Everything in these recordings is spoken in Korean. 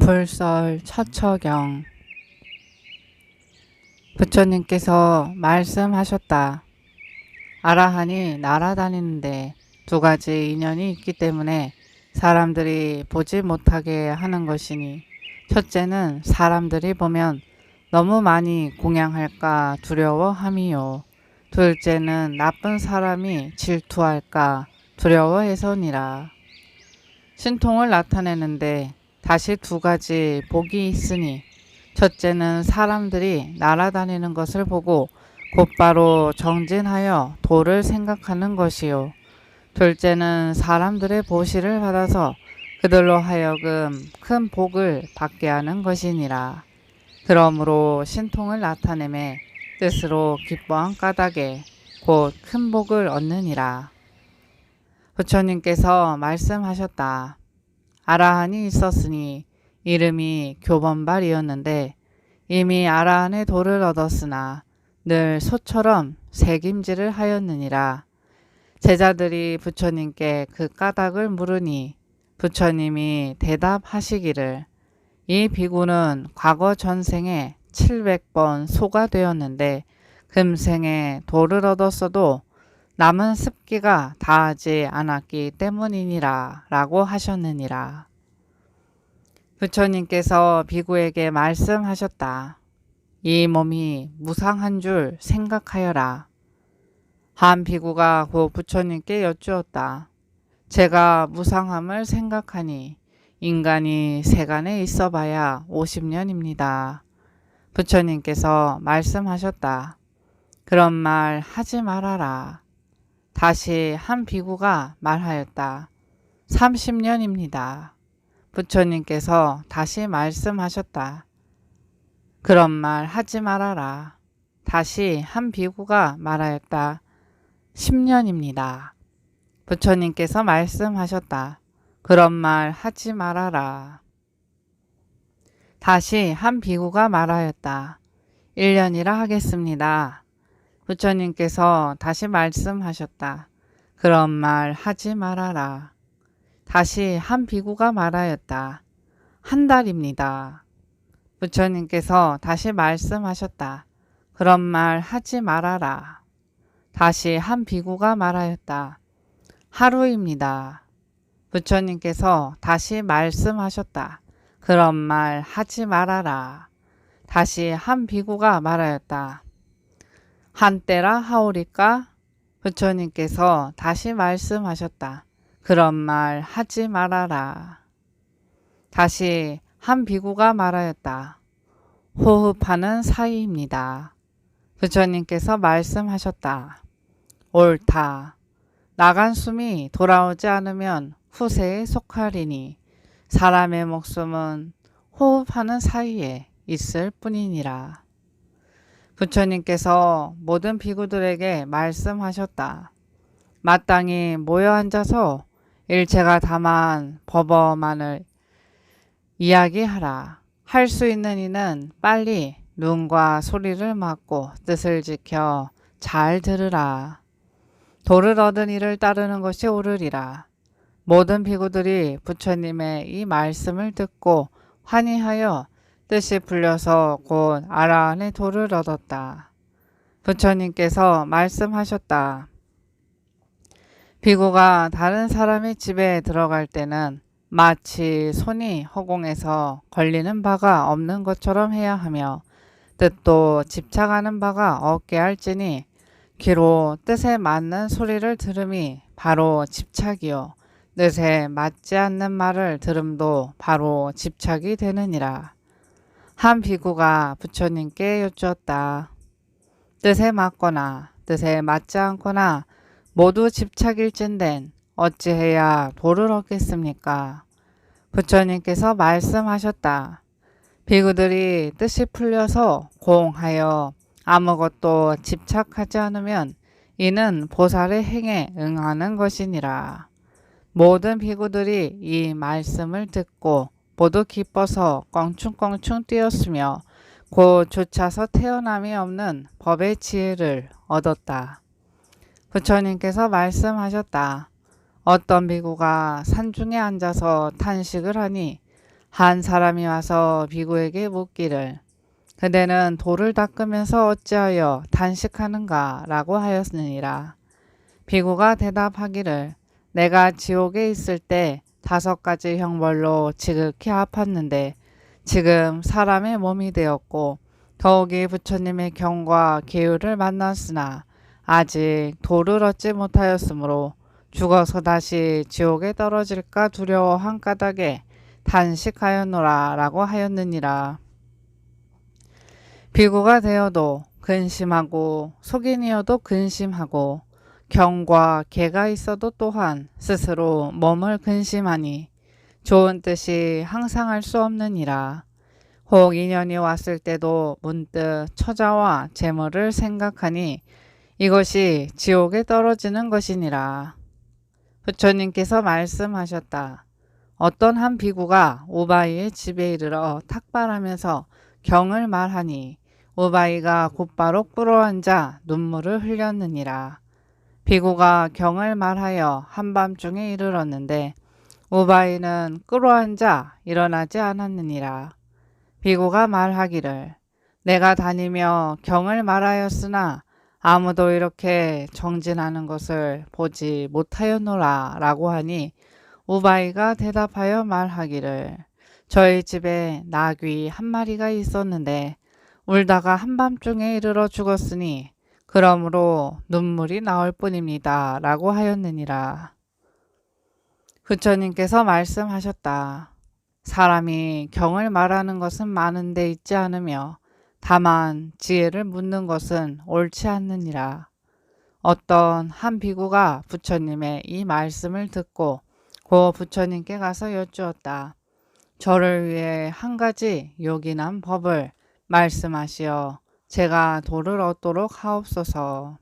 불설 처처경. 부처님께서 말씀하셨다. 아라한이 날아다니는데 두 가지 인연이 있기 때문에 사람들이 보지 못하게 하는 것이니, 첫째는 사람들이 보면 너무 많이 공양할까 두려워함이요, 둘째는 나쁜 사람이 질투할까 두려워해서니라. 신통을 나타내는데 다시 두 가지 복이 있으니, 첫째는 사람들이 날아다니는 것을 보고 곧바로 정진하여 도를 생각하는 것이요, 둘째는 사람들의 보시를 받아서 그들로 하여금 큰 복을 받게 하는 것이니라. 그러므로 신통을 나타내매 뜻으로 기뻐한 까닭에 곧 큰 복을 얻느니라. 부처님께서 말씀하셨다. 아라한이 있었으니 이름이 교범발이었는데 이미 아라한의 도를 얻었으나 늘 소처럼 새김질을 하였느니라. 제자들이 부처님께 그 까닭을 물으니 부처님이 대답하시기를, 이 비구는 과거 전생에 700번 소가 되었는데 금생에 도를 얻었어도 남은 습기가 다하지 않았기 때문이니라 라고 하셨느니라. 부처님께서 비구에게 말씀하셨다. 이 몸이 무상한 줄 생각하여라. 한 비구가 곧 부처님께 여쭈었다. 제가 무상함을 생각하니 인간이 세간에 있어봐야 50년입니다. 부처님께서 말씀하셨다. 그런 말 하지 말아라. 다시 한 비구가 말하였다. 30년입니다. 부처님께서 다시 말씀하셨다. 그런 말 하지 말아라. 다시 한 비구가 말하였다. 10년입니다. 부처님께서 말씀하셨다. 그런 말 하지 말아라. 다시 한 비구가 말하였다. 1년이라 하겠습니다. 부처님께서 다시 말씀하셨다. 그런 말 하지 말아라. 다시 한 비구가 말하였다. 한 달입니다. 부처님께서 다시 말씀하셨다. 그런 말 하지 말아라. 다시 한 비구가 말하였다. 하루입니다. 부처님께서 다시 말씀하셨다. 그런 말 하지 말아라. 다시 한 비구가 말하였다. 한때라 하오리까? 부처님께서 다시 말씀하셨다. 그런 말 하지 말아라. 다시 한 비구가 말하였다. 호흡하는 사이입니다. 부처님께서 말씀하셨다. 옳다. 나간 숨이 돌아오지 않으면 후세에 속하리니 사람의 목숨은 호흡하는 사이에 있을 뿐이니라. 부처님께서 모든 비구들에게 말씀하셨다. 마땅히 모여 앉아서 일체가 다만 법어만을 이야기하라. 할 수 있는 이는 빨리 눈과 소리를 막고 뜻을 지켜 잘 들으라. 도를 얻은 이를 따르는 것이 옳으리라. 모든 비구들이 부처님의 이 말씀을 듣고 환희하여 뜻이 풀려서 곧 아라한의 도를 얻었다. 부처님께서 말씀하셨다. 비구가 다른 사람의 집에 들어갈 때는 마치 손이 허공에서 걸리는 바가 없는 것처럼 해야 하며 뜻도 집착하는 바가 없게 할지니 귀로 뜻에 맞는 소리를 들음이 바로 집착이요 뜻에 맞지 않는 말을 들음도 바로 집착이 되느니라. 한 비구가 부처님께 여쭈었다. 뜻에 맞거나 뜻에 맞지 않거나 모두 집착일진된 어찌해야 도를 얻겠습니까? 부처님께서 말씀하셨다. 비구들이 뜻이 풀려서 공하여 아무것도 집착하지 않으면 이는 보살의 행에 응하는 것이니라. 모든 비구들이 이 말씀을 듣고 모두 기뻐서 껑충껑충 뛰었으며 곧 쫓아서 태어남이 없는 법의 지혜를 얻었다. 부처님께서 말씀하셨다. 어떤 비구가 산중에 앉아서 탄식을 하니 한 사람이 와서 비구에게 묻기를 그대는 돌을 닦으면서 어찌하여 단식하는가 라고 하였느니라. 비구가 대답하기를 내가 지옥에 있을 때 5가지 형벌로 지극히 아팠는데 지금 사람의 몸이 되었고 더욱이 부처님의 경과 계율을 만났으나 아직 도를 얻지 못하였으므로 죽어서 다시 지옥에 떨어질까 두려워한 까닭에 단식하였노라 라고 하였느니라. 비구가 되어도 근심하고 속인이어도 근심하고 경과 계가 있어도 또한 스스로 몸을 근심하니 좋은 뜻이 항상 할 수 없느니라. 혹 인연이 왔을 때도 문득 처자와 재물을 생각하니 이것이 지옥에 떨어지는 것이니라. 부처님께서 말씀하셨다. 어떤 한 비구가 우바이의 집에 이르러 탁발하면서 경을 말하니 우바이가 곧바로 꿇어앉아 눈물을 흘렸느니라. 비구가 경을 말하여 한밤중에 이르렀는데 우바이는 꿇어앉아 일어나지 않았느니라. 비구가 말하기를 내가 다니며 경을 말하였으나 아무도 이렇게 정진하는 것을 보지 못하였노라 라고 하니 우바이가 대답하여 말하기를 저희 집에 나귀 1마리가 있었는데 울다가 한밤중에 이르러 죽었으니 그러므로 눈물이 나올 뿐입니다 라고 하였느니라. 부처님께서 말씀하셨다. 사람이 경을 말하는 것은 많은 데 있지 않으며 다만 지혜를 묻는 것은 옳지 않느니라. 어떤 한 비구가 부처님의 이 말씀을 듣고 고 부처님께 가서 여쭈었다. 저를 위해 한 가지 요긴한 법을 말씀하시어 제가 도를 얻도록 하옵소서.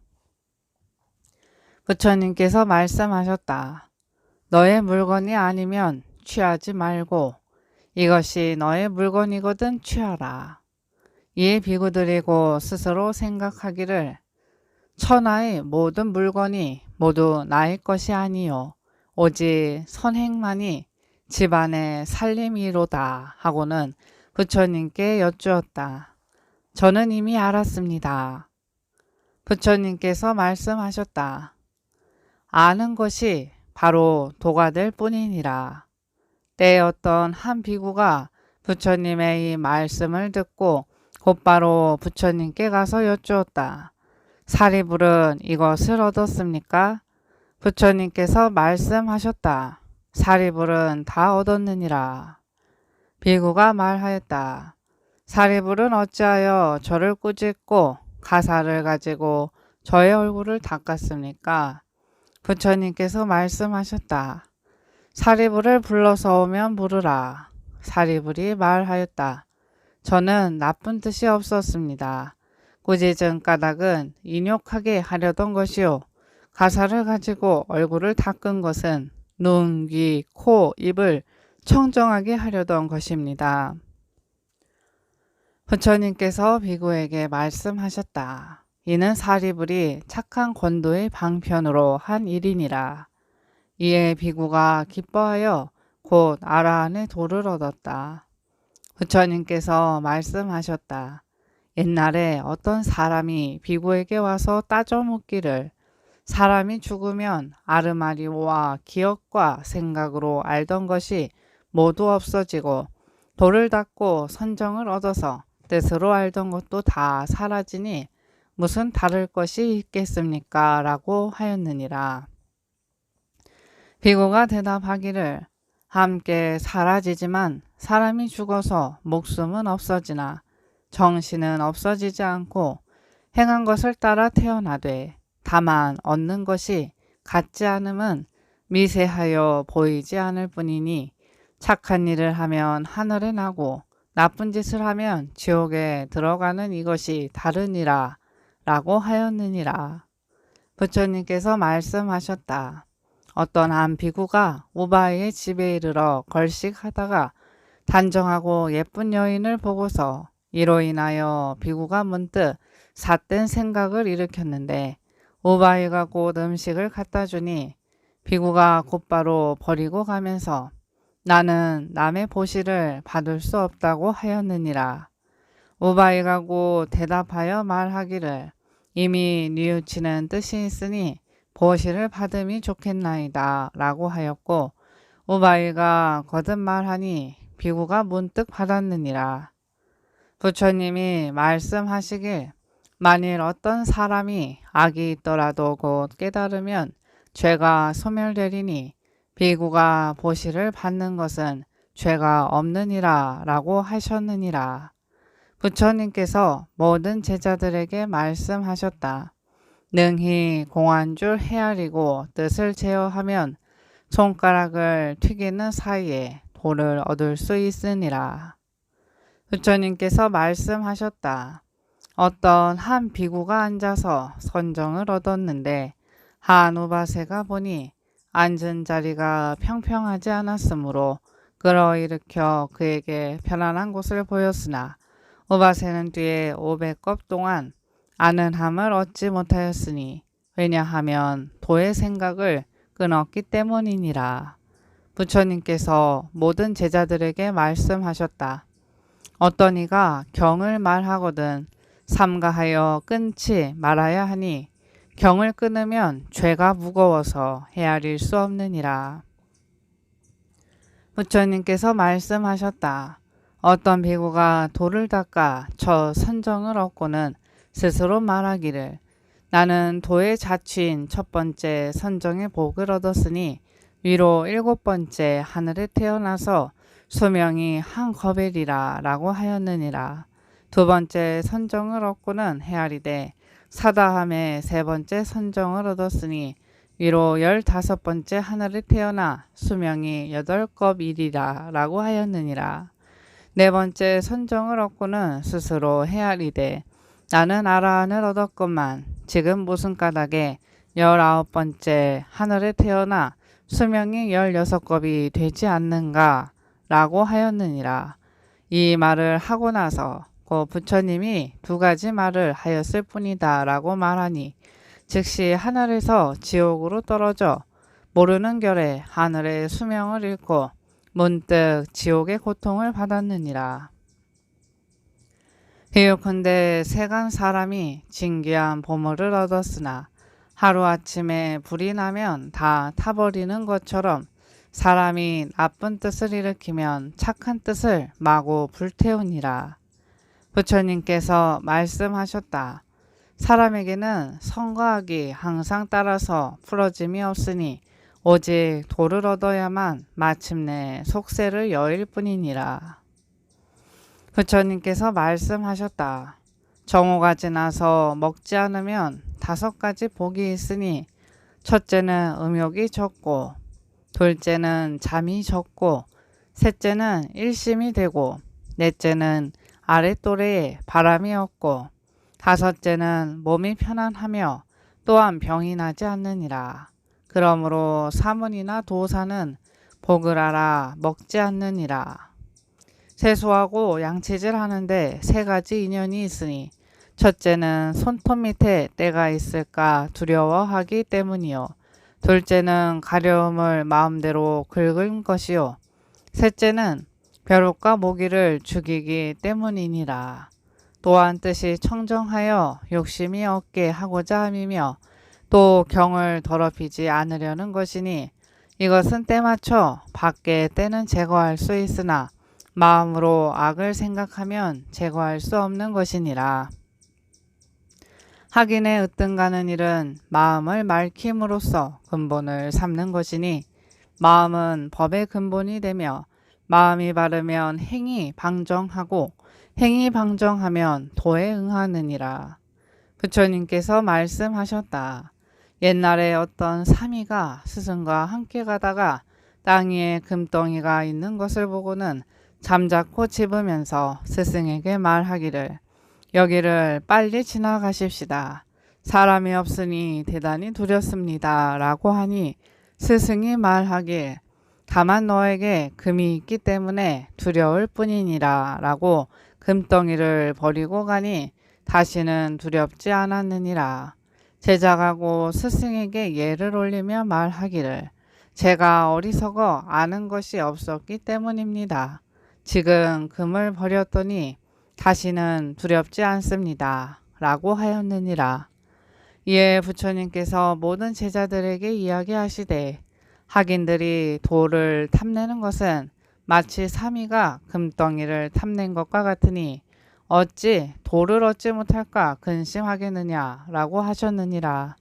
부처님께서 말씀하셨다. 너의 물건이 아니면 취하지 말고 이것이 너의 물건이거든 취하라. 이에 비구들이고 스스로 생각하기를 천하의 모든 물건이 모두 나의 것이 아니요 오직 선행만이 집안의 살림이로다 하고는 부처님께 여쭈었다. 저는 이미 알았습니다. 부처님께서 말씀하셨다. 아는 것이 바로 도가 될 뿐이니라. 때에 어떤 한 비구가 부처님의 이 말씀을 듣고 곧바로 부처님께 가서 여쭈었다. 사리불은 이것을 얻었습니까? 부처님께서 말씀하셨다. 사리불은 다 얻었느니라. 비구가 말하였다. 사리불은 어찌하여 저를 꾸짖고 가사를 가지고 저의 얼굴을 닦았습니까? 부처님께서 말씀하셨다. 사리불을 불러서 오면 물으라. 사리불이 말하였다. 저는 나쁜 뜻이 없었습니다. 꾸짖은 까닭은 인욕하게 하려던 것이요. 가사를 가지고 얼굴을 닦은 것은 눈, 귀, 코, 입을 청정하게 하려던 것입니다. 부처님께서 비구에게 말씀하셨다. 이는 사리불이 착한 권도의 방편으로 한 일이니라. 이에 비구가 기뻐하여 곧 아라한의 도를 얻었다. 부처님께서 말씀하셨다. 옛날에 어떤 사람이 비구에게 와서 따져 묻기를 사람이 죽으면 아르마리와 기억과 생각으로 알던 것이 모두 없어지고 도를 닦고 선정을 얻어서 뜻으로 알던 것도 다 사라지니 무슨 다를 것이 있겠습니까? 라고 하였느니라. 비구가 대답하기를 함께 사라지지만 사람이 죽어서 목숨은 없어지나 정신은 없어지지 않고 행한 것을 따라 태어나되 다만 얻는 것이 같지 않음은 미세하여 보이지 않을 뿐이니 착한 일을 하면 하늘에 나고 나쁜 짓을 하면 지옥에 들어가는 이것이 다르니라 라고 하였느니라. 부처님께서 말씀하셨다. 어떤 한 비구가 우바이의 집에 이르러 걸식하다가 단정하고 예쁜 여인을 보고서 이로 인하여 비구가 문득 삿된 생각을 일으켰는데 우바이가 곧 음식을 갖다 주니 비구가 곧바로 버리고 가면서 나는 남의 보시를 받을 수 없다고 하였느니라. 우바이가고 대답하여 말하기를 이미 뉘우치는 뜻이 있으니 보시를 받음이 좋겠나이다 라고 하였고 우바이가 거듭 말하니 비구가 문득 받았느니라. 부처님이 말씀하시길 만일 어떤 사람이 악이 있더라도 곧 깨달으면 죄가 소멸되리니 비구가 보시를 받는 것은 죄가 없느니라 라고 하셨느니라. 부처님께서 모든 제자들에게 말씀하셨다. 능히 공안줄 헤아리고 뜻을 제어하면 손가락을 튀기는 사이에 도를 얻을 수 있으니라. 부처님께서 말씀하셨다. 어떤 한 비구가 앉아서 선정을 얻었는데 한 우바세가 보니 앉은 자리가 평평하지 않았으므로 끌어일으켜 그에게 편안한 곳을 보였으나 우바세는 뒤에 500겁 동안 아는 함을 얻지 못하였으니 왜냐하면 도의 생각을 끊었기 때문이니라. 부처님께서 모든 제자들에게 말씀하셨다. 어떤 이가 경을 말하거든 삼가하여 끊지 말아야 하니 경을 끊으면 죄가 무거워서 헤아릴 수 없느니라. 부처님께서 말씀하셨다. 어떤 비구가 돌을 닦아 저 선정을 얻고는 스스로 말하기를 나는 도의 자취인 첫 번째 선정의 복을 얻었으니 위로 7번째 하늘에 태어나서 수명이 한 거벨이라 라고 하였느니라. 두 번째 선정을 얻고는 헤아리되 사다함에 세 번째 선정을 얻었으니 위로 15번째 하늘에 태어나 수명이 8겁이리라 라고 하였느니라. 네 번째 선정을 얻고는 스스로 헤아리되 나는 아라한을 얻었건만 지금 무슨 까닭에 19번째 하늘에 태어나 수명이 16겁이 되지 않는가 라고 하였느니라. 이 말을 하고 나서 고 부처님이 두 가지 말을 하였을 뿐이다 라고 말하니 즉시 하늘에서 지옥으로 떨어져 모르는 결에 하늘의 수명을 잃고 문득 지옥의 고통을 받았느니라. 비유컨대 세간 사람이 진귀한 보물을 얻었으나 하루아침에 불이 나면 다 타버리는 것처럼 사람이 나쁜 뜻을 일으키면 착한 뜻을 마구 불태우니라. 부처님께서 말씀하셨다. 사람에게는 선과 악이 항상 따라서 풀어짐이 없으니 오직 도를 얻어야만 마침내 속세를 여일 뿐이니라. 부처님께서 말씀하셨다. 정오가 지나서 먹지 않으면 5가지 복이 있으니 첫째는 음욕이 적고 둘째는 잠이 적고 셋째는 일심이 되고 넷째는 아랫도래에 바람이 없고 다섯째는 몸이 편안하며 또한 병이 나지 않느니라. 그러므로 사문이나 도사는 복을 알아 먹지 않느니라. 세수하고 양치질 하는데 3가지 인연이 있으니 첫째는 손톱 밑에 때가 있을까 두려워하기 때문이요. 둘째는 가려움을 마음대로 긁은 것이요. 셋째는 벼룩과 모기를 죽이기 때문이니라. 또한 뜻이 청정하여 욕심이 없게 하고자 함이며 또 경을 더럽히지 않으려는 것이니 이것은 때맞춰 밖에 때는 제거할 수 있으나 마음으로 악을 생각하면 제거할 수 없는 것이니라. 학인의 으뜸가는 일은 마음을 맑힘으로써 근본을 삼는 것이니 마음은 법의 근본이 되며 마음이 바르면 행이 방정하고 행이 방정하면 도에 응하느니라. 부처님께서 말씀하셨다. 옛날에 어떤 사미가 스승과 함께 가다가 땅 위에 금덩이가 있는 것을 보고는 잠자코 집으면서 스승에게 말하기를 여기를 빨리 지나가십시다. 사람이 없으니 대단히 두렵습니다. 라고 하니 스승이 말하길 다만 너에게 금이 있기 때문에 두려울 뿐이니라 라고 금덩이를 버리고 가니 다시는 두렵지 않았느니라. 제자가고 스승에게 예를 올리며 말하기를 제가 어리석어 아는 것이 없었기 때문입니다. 지금 금을 버렸더니 다시는 두렵지 않습니다. 라고 하였느니라. 이에 부처님께서 모든 제자들에게 이야기하시되 학인들이 돌을 탐내는 것은 마치 사미가 금덩이를 탐낸 것과 같으니 어찌 돌을 얻지 못할까 근심하겠느냐 라고 하셨느니라.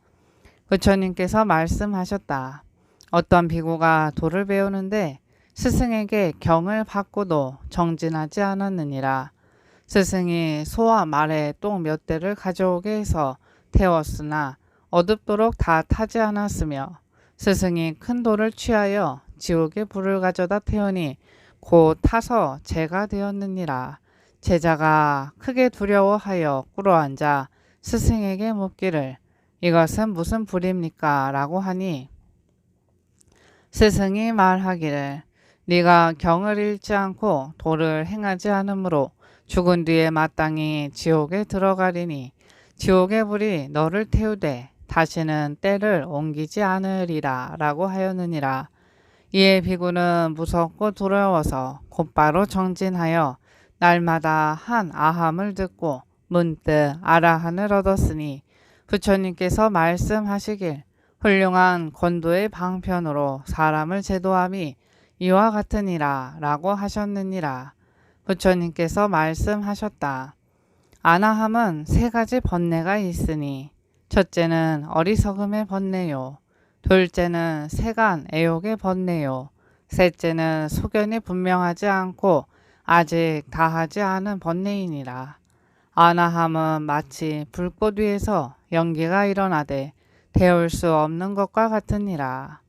부처님께서 말씀하셨다. 어떤 비구가 돌을 배우는데 스승에게 경을 받고도 정진하지 않았느니라. 스승이 소와 말의 똥 몇 대를 가져오게 해서 태웠으나 어둡도록 다 타지 않았으며 스승이 큰 돌을 취하여 지옥의 불을 가져다 태우니 곧 타서 재가 되었느니라. 제자가 크게 두려워하여 꿇어앉아 스승에게 묻기를 이것은 무슨 불입니까? 라고 하니 스승이 말하기를 네가 경을 잃지 않고 도를 행하지 않으므로 죽은 뒤에 마땅히 지옥에 들어가리니 지옥의 불이 너를 태우되 다시는 때를 옮기지 않으리라 라고 하였느니라. 이에 비구는 무섭고 두려워서 곧바로 정진하여 날마다 한 아함을 듣고 문득 아라한을 얻었으니 부처님께서 말씀하시길 훌륭한 권도의 방편으로 사람을 제도함이 이와 같으니라 라고 하셨느니라. 부처님께서 말씀하셨다. 아나함은 세 가지 번뇌가 있으니 첫째는 어리석음의 번뇌요. 둘째는 세간 애욕의 번뇌요. 셋째는 소견이 분명하지 않고 아직 다하지 않은 번뇌이니라. 아나함은 마치 불꽃 위에서 연기가 일어나되 데울 수 없는 것과 같으니라.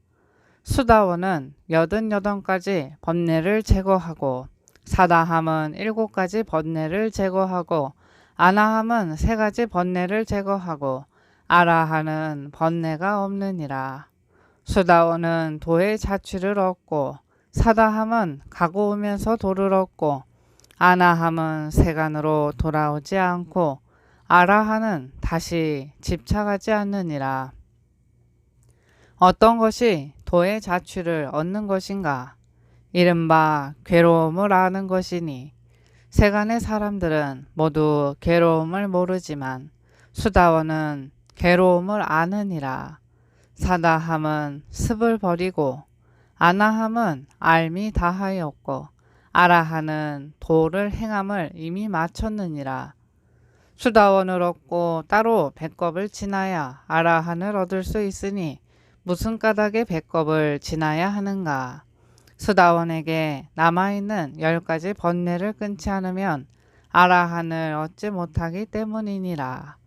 수다원은 88가지 번뇌를 제거하고 사다함은 7가지 번뇌를 제거하고 아나함은 3가지 번뇌를 제거하고 아라한은 번뇌가 없느니라. 수다원은 도의 자취를 얻고 사다함은 가고 오면서 도를 얻고 아나함은 세간으로 돌아오지 않고 아라한은 다시 집착하지 않느니라. 어떤 것이 도의 자취를 얻는 것인가? 이른바 괴로움을 아는 것이니 세간의 사람들은 모두 괴로움을 모르지만 수다원은 괴로움을 아느니라. 사다함은 습을 버리고 아나함은 알미 다하였고 아라한은 도를 행함을 이미 마쳤느니라. 수다원을 얻고 따로 백겁을 지나야 아라한을 얻을 수 있으니 무슨 까닭에 백겁을 지나야 하는가? 수다원에게 남아있는 10가지 번뇌를 끊지 않으면 아라한을 얻지 못하기 때문이니라.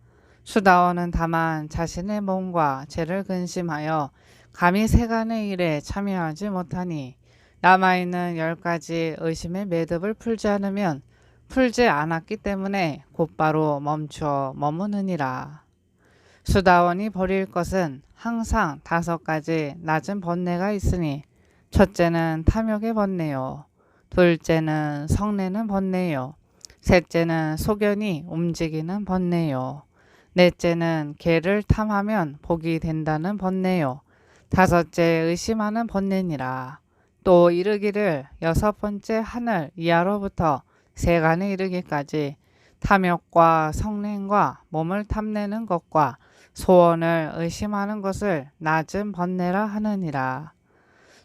수다원은 다만 자신의 몸과 죄를 근심하여 감히 세간의 일에 참여하지 못하니 남아있는 10가지 의심의 매듭을 풀지 않으면 풀지 않았기 때문에 곧바로 멈추어 머무느니라. 수다원이 버릴 것은 항상 5가지 낮은 번뇌가 있으니 첫째는 탐욕의 번뇌요. 둘째는 성내는 번뇌요. 셋째는 소견이 움직이는 번뇌요. 넷째는 개를 탐하면 복이 된다는 번뇌요. 다섯째 의심하는 번뇌니라. 또 이르기를 6번째 하늘 이하로부터 세간에 이르기까지 탐욕과 성냄과 몸을 탐내는 것과 소원을 의심하는 것을 낮은 번뇌라 하느니라.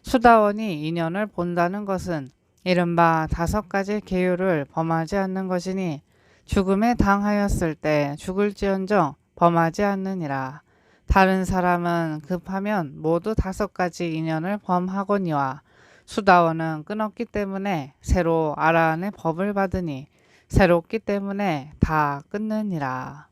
수다원이 인연을 본다는 것은 이른바 5가지 계율을 범하지 않는 것이니 죽음에 당하였을 때 죽을지언정 범하지 않느니라. 다른 사람은 급하면 모두 5가지 인연을 범하거니와 수다원은 끊었기 때문에 새로 아라한의 법을 받으니 새롭기 때문에 다 끊느니라.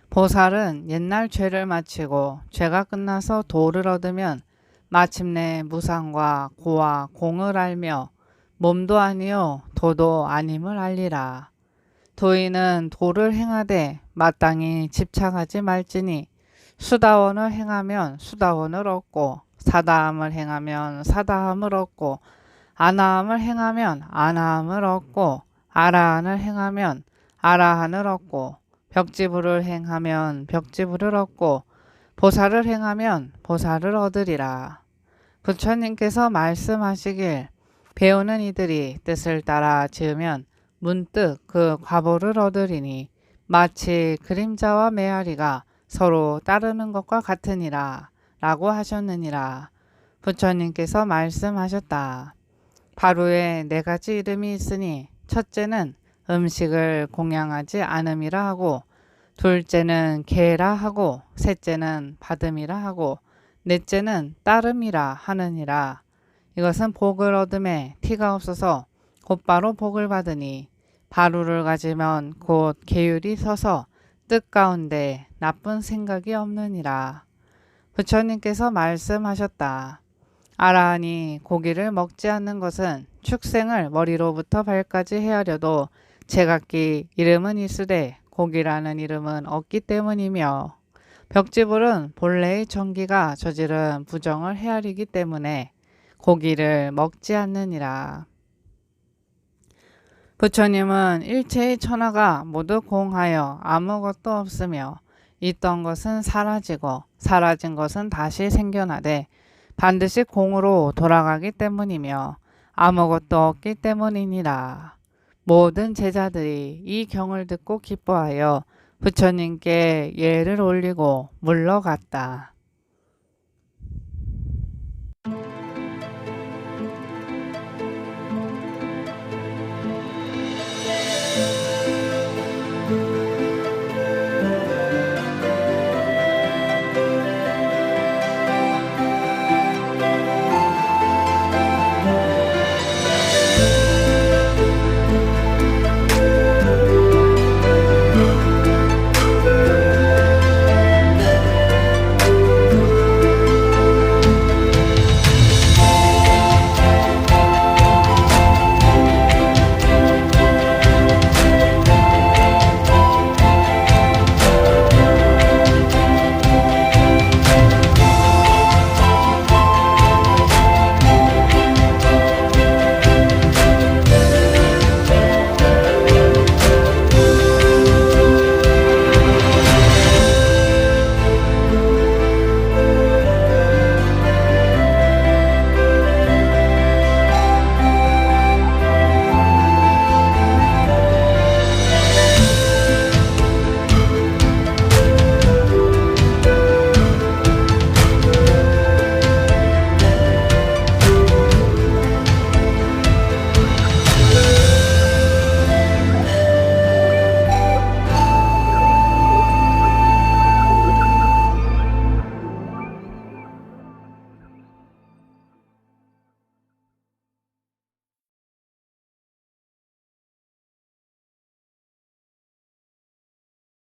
보살은 옛날 죄를 마치고 죄가 끝나서 도를 얻으면 마침내 무상과 고와 공을 알며 몸도 아니요 도도 아님을 알리라. 도인은 도를 행하되 마땅히 집착하지 말지니 수다원을 행하면 수다원을 얻고 사다함을 행하면 사다함을 얻고 아나함을 행하면 아나함을 얻고 아라한을 행하면 아라한을 얻고 벽지부를 행하면 벽지부를 얻고 보살을 행하면 보살을 얻으리라. 부처님께서 말씀하시길 배우는 이들이 뜻을 따라 지으면 문득 그 과보를 얻으리니 마치 그림자와 메아리가 서로 따르는 것과 같으니라 라고 하셨느니라. 부처님께서 말씀하셨다. 바로에 4가지 이름이 있으니 첫째는 음식을 공양하지 않음이라 하고, 둘째는 계라 하고, 셋째는 받음이라 하고, 넷째는 따름이라 하느니라. 이것은 복을 얻음에 티가 없어서 곧바로 복을 받으니 바루를 가지면 곧 계율이 서서 뜻 가운데 나쁜 생각이 없느니라. 부처님께서 말씀하셨다. 아라한이 고기를 먹지 않는 것은 축생을 머리로부터 발까지 헤아려도 제각기 이름은 있으되 고기라는 이름은 없기 때문이며, 벽지불은 본래의 정기가 저지른 부정을 헤아리기 때문에 고기를 먹지 않느니라. 부처님은 일체의 천하가 모두 공하여 아무것도 없으며 있던 것은 사라지고 사라진 것은 다시 생겨나되 반드시 공으로 돌아가기 때문이며 아무것도 없기 때문이니라. 모든 제자들이 이 경을 듣고 기뻐하여 부처님께 예를 올리고 물러갔다.